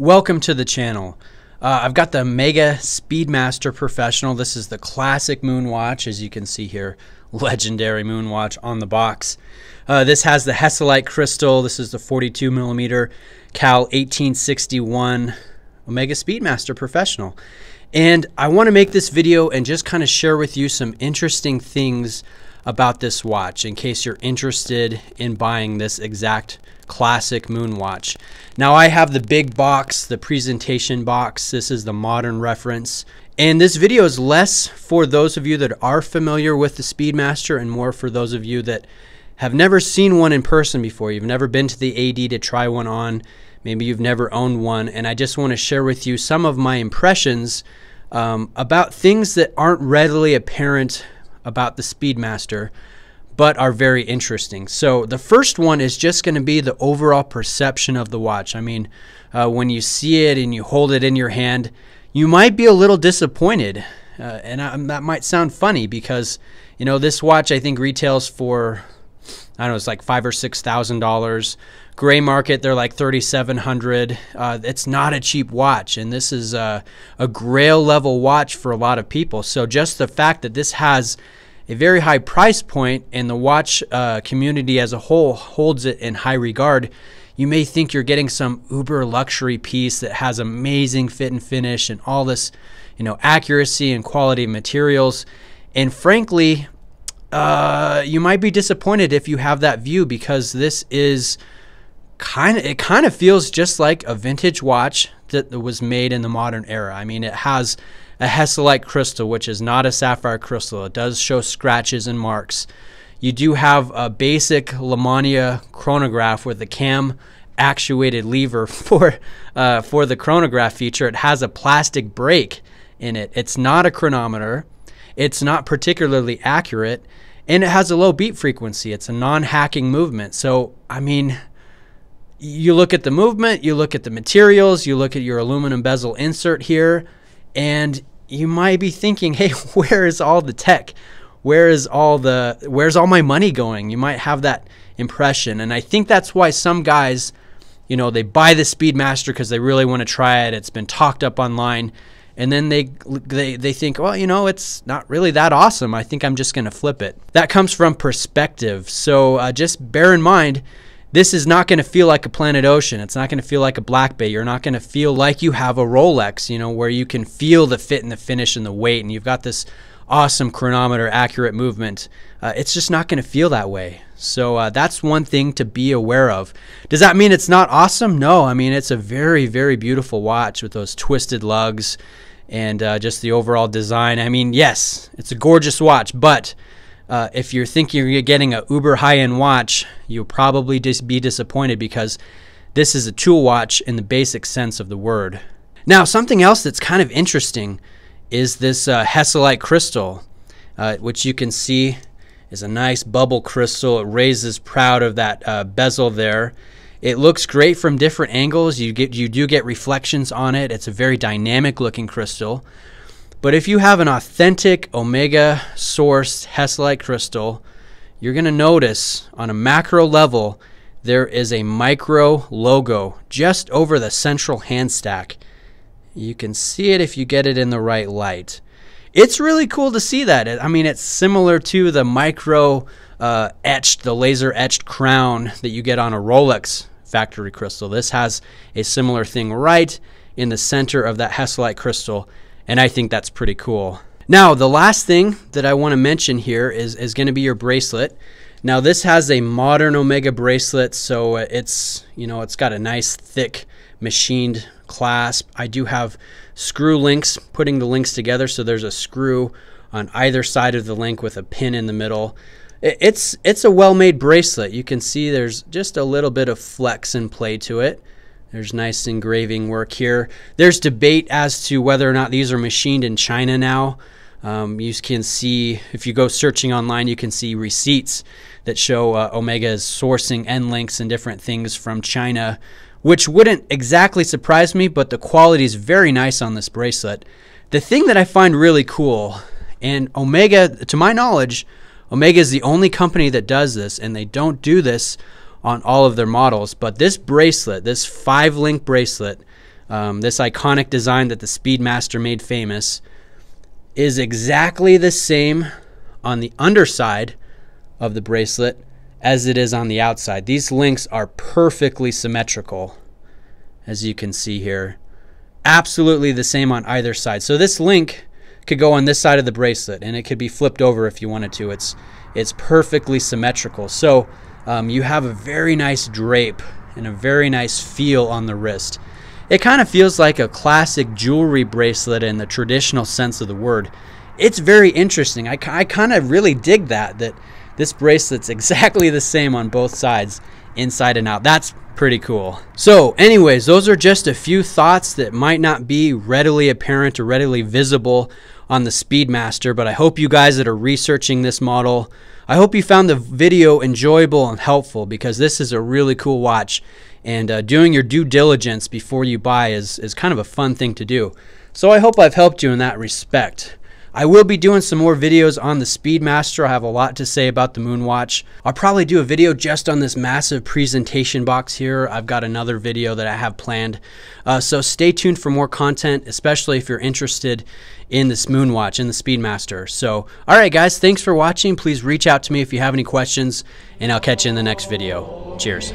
Welcome to the channel. I've got the Omega Speedmaster Professional. This is the classic Moonwatch, as you can see here. Legendary Moonwatch on the box. This has the Hesalite crystal. This is the 42mm Cal 1861 Omega Speedmaster Professional. And I want to make this video and just kind of share with you some interesting things about this watch in case you're interested in buying this exact classic Moonwatch. Now I have the big box, the presentation box. This is the modern reference. And this video is less for those of you that are familiar with the Speedmaster and more for those of you that have never seen one in person before. You've never been to the AD to try one on. Maybe you've never owned one. And I just want to share with you some of my impressions about things that aren't readily apparent about the Speedmaster, but are very interesting. So the first one is just going to be the overall perception of the watch. I mean, when you see it and you hold it in your hand, you might be a little disappointed. And that might sound funny because, you know, this watch I think retails for, I don't know, it's like $5,000 or $6,000. Gray market, they're like $3,700. It's not a cheap watch, and this is a grail level watch for a lot of people. So just the fact that this has a very high price point and the watch community as a whole holds it in high regard, you may think you're getting some uber luxury piece that has amazing fit and finish and all this, you know, accuracy and quality of materials. And frankly, you might be disappointed if you have that view, because this is it kind of feels just like a vintage watch that was made in the modern era. I mean, it has a Hesalite crystal, which is not a sapphire crystal. It does show scratches and marks. You do have a basic Lamania chronograph with a cam actuated lever for the chronograph feature. It has a plastic brake in it. It's not a chronometer. It's not particularly accurate, and it has a low beat frequency. It's a non-hacking movement. So, I mean, you look at the movement, you look at the materials, you look at your aluminum bezel insert here, and you might be thinking, hey, where is all the tech? Where's all my money going? You might have that impression. And I think that's why some guys, you know, they buy the Speedmaster because they really want to try it. It's been talked up online. And then they think, well, you know, it's not really that awesome. I think I'm just going to flip it. That comes from perspective. So just bear in mind, this is not going to feel like a Planet Ocean. It's not going to feel like a Black Bay. You're not going to feel like you have a Rolex, you know, where you can feel the fit and the finish and the weight, and you've got this awesome chronometer, accurate movement. It's just not going to feel that way. So that's one thing to be aware of. Does that mean it's not awesome? No. I mean, it's a very, very beautiful watch with those twisted lugs and just the overall design. I mean, yes, it's a gorgeous watch, but if you're thinking you're getting a uber high-end watch, you'll probably just be disappointed, because this is a tool watch in the basic sense of the word. Now, something else that's kind of interesting is this Hesalite crystal, which you can see is a nice bubble crystal. It raises proud of that bezel there. It looks great from different angles. You do get reflections on it. It's a very dynamic looking crystal. But if you have an authentic Omega sourced Hesalite crystal, you're going to notice on a macro level there is a micro logo just over the central hand stack. You can see it if you get it in the right light. It's really cool to see that. I mean, it's similar to the micro etched, the laser etched crown that you get on a Rolex factory crystal. This has a similar thing right in the center of that Hesalite crystal, and I think that's pretty cool. Now, the last thing that I want to mention here is going to be your bracelet. Now, this has a modern Omega bracelet, so it's, you know, it's got a nice thick machined clasp. I do have screw links putting the links together, so there's a screw on either side of the link with a pin in the middle. It's a well-made bracelet. You can see there's just a little bit of flex and play to it. There's nice engraving work here. There's debate as to whether or not these are machined in China now. You can see, if you go searching online, you can see receipts that show Omega's sourcing end links and different things from China, which wouldn't exactly surprise me, but the quality is very nice on this bracelet. The thing that I find really cool, and Omega, to my knowledge, Omega is the only company that does this, and they don't do this on all of their models. But this bracelet, this 5-link bracelet, this iconic design that the Speedmaster made famous, is exactly the same on the underside of the bracelet as it is on the outside. These links are perfectly symmetrical, as you can see here. Absolutely the same on either side. So this link could go on this side of the bracelet, and it could be flipped over if you wanted to. It's perfectly symmetrical. So you have a very nice drape and a very nice feel on the wrist. It kind of feels like a classic jewelry bracelet in the traditional sense of the word. It's very interesting. I kind of really dig that this bracelet's exactly the same on both sides, inside and out. That's pretty cool. So anyways, those are just a few thoughts that might not be readily apparent or readily visible on the Speedmaster, but I hope you guys that are researching this model, I hope you found the video enjoyable and helpful, because this is a really cool watch, and doing your due diligence before you buy is kind of a fun thing to do. So I hope I've helped you in that respect. I will be doing some more videos on the Speedmaster. I have a lot to say about the Moonwatch. I'll probably do a video just on this massive presentation box here. I've got another video that I have planned. So stay tuned for more content, especially if you're interested in this Moonwatch and the Speedmaster. So, alright guys, thanks for watching. Please reach out to me if you have any questions, and I'll catch you in the next video. Cheers.